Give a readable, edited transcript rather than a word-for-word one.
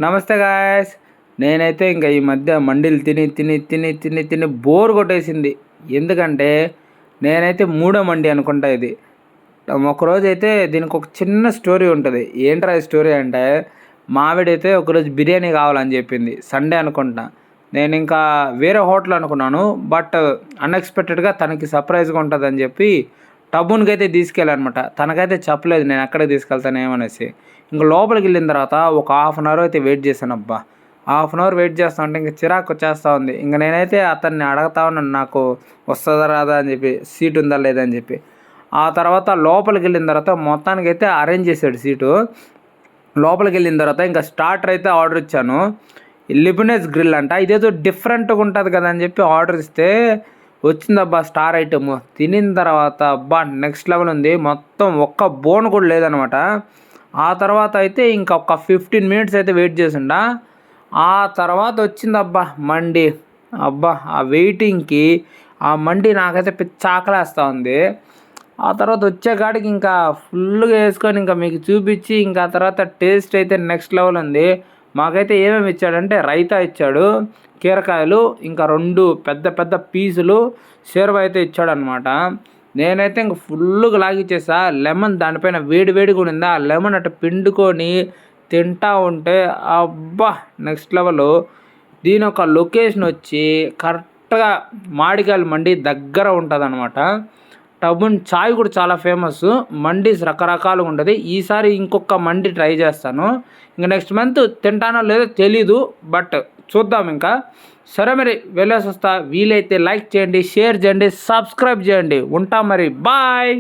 నమస్తే గాయ్స్. నేనైతే ఇంకా ఈ మధ్య మండీలు తిని తిని తిని తిని తిని బోర్ కొట్టేసింది. ఎందుకంటే నేనైతే మూడో మండి అనుకుంటా ఇది. ఒకరోజు అయితే దీనికి ఒక చిన్న స్టోరీ ఉంటుంది. ఏంట్రా ఈ స్టోరీ అంటే, మా ఆవిడైతే ఒకరోజు బిర్యానీ కావాలని చెప్పింది. సండే అనుకుంటా. నేను ఇంకా వేరే హోటల్ అనుకున్నాను. బట్ అన్ఎక్స్పెక్టెడ్గా తనకి సర్ప్రైజ్గా ఉంటుందని చెప్పి టబున్కి అయితే తీసుకెళ్ళానమాట. తనకైతే చెప్పలేదు నేను ఎక్కడికి తీసుకెళ్తాను ఏమనేసి. ఇంక లోపలికి వెళ్ళిన తర్వాత ఒక హాఫ్ అన్ అవర్ అయితే వెయిట్ చేశాను. అబ్బా, హాఫ్ అన్ అవర్ వెయిట్ చేస్తా ఉంటే ఇంక చిరాకు వచ్చేస్తూ ఉంది. ఇంక నేనైతే అతన్ని అడుగుతా ఉన్నాను, నాకు వస్తుందా రాదా అని చెప్పి, సీట్ ఉందా లేదా అని చెప్పి. ఆ తర్వాత లోపలికి వెళ్ళిన తర్వాత మొత్తానికి అయితే అరేంజ్ చేశాడు సీటు. లోపలికి వెళ్ళిన తర్వాత ఇంకా స్టార్టర్ అయితే ఆర్డర్ ఇచ్చాను. లిబనీస్ గ్రిల్ అంట, ఇదేదో డిఫరెంట్గా ఉంటుంది కదా అని చెప్పి ఆర్డర్ ఇస్తే వచ్చిందబ్బా స్టార్ ఐటమ్. తినిన తర్వాత అబ్బా నెక్స్ట్ లెవెల్ ఉంది. మొత్తం ఒక్క బోన్ కూడా లేదనమాట. ఆ తర్వాత అయితే ఇంకా ఒక 15 మినిట్స్ అయితే వెయిట్ చేసిండా. ఆ తర్వాత వచ్చిందబ్బా మండి. అబ్బా ఆ వెయిటింగ్కి ఆ మండి నాకైతే పిచ్చ ఆకలేస్తూ ఉంది. ఆ తర్వాత వచ్చే కాడికి ఇంకా ఫుల్గా వేసుకొని ఇంకా మీకు చూపించి ఇంకా ఆ తర్వాత టేస్ట్ అయితే నెక్స్ట్ లెవెల్ ఉంది. మాకైతే ఏమేమి ఇచ్చాడంటే రైతా ఇచ్చాడు, కీరకాయలు, ఇంకా 2 పెద్ద పెద్ద పీసులు షేర్వా అయితే ఇచ్చాడనమాట. నేనైతే ఇంక ఫుల్గా లాగిచ్చేసా. లెమన్ దానిపైన వేడి వేడిగా ఉండింది. ఆ లెమన్ అట్లా పిండుకొని తింటా ఉంటే అబ్బా నెక్స్ట్ లెవెల్. దీని ఒక లొకేషన్ వచ్చి కరెక్ట్గా మామిడికాయల మండి దగ్గర ఉంటుంది అనమాట. టబున్ చాయ్ కూడా చాలా ఫేమస్. మండీస్ రకరకాలుగా ఉంటుంది. ఈసారి ఇంకొక మండి ట్రై చేస్తాను. ఇంకా నెక్స్ట్ మంత్ తింటానో లేదో తెలీదు, బట్ చూద్దాం ఇంకా. సరే మరి వెళ్ళేసి వస్తా. వీలైతే లైక్ చేయండి, షేర్ చేయండి, సబ్స్క్రైబ్ చేయండి. ఉంటాం మరి, బాయ్.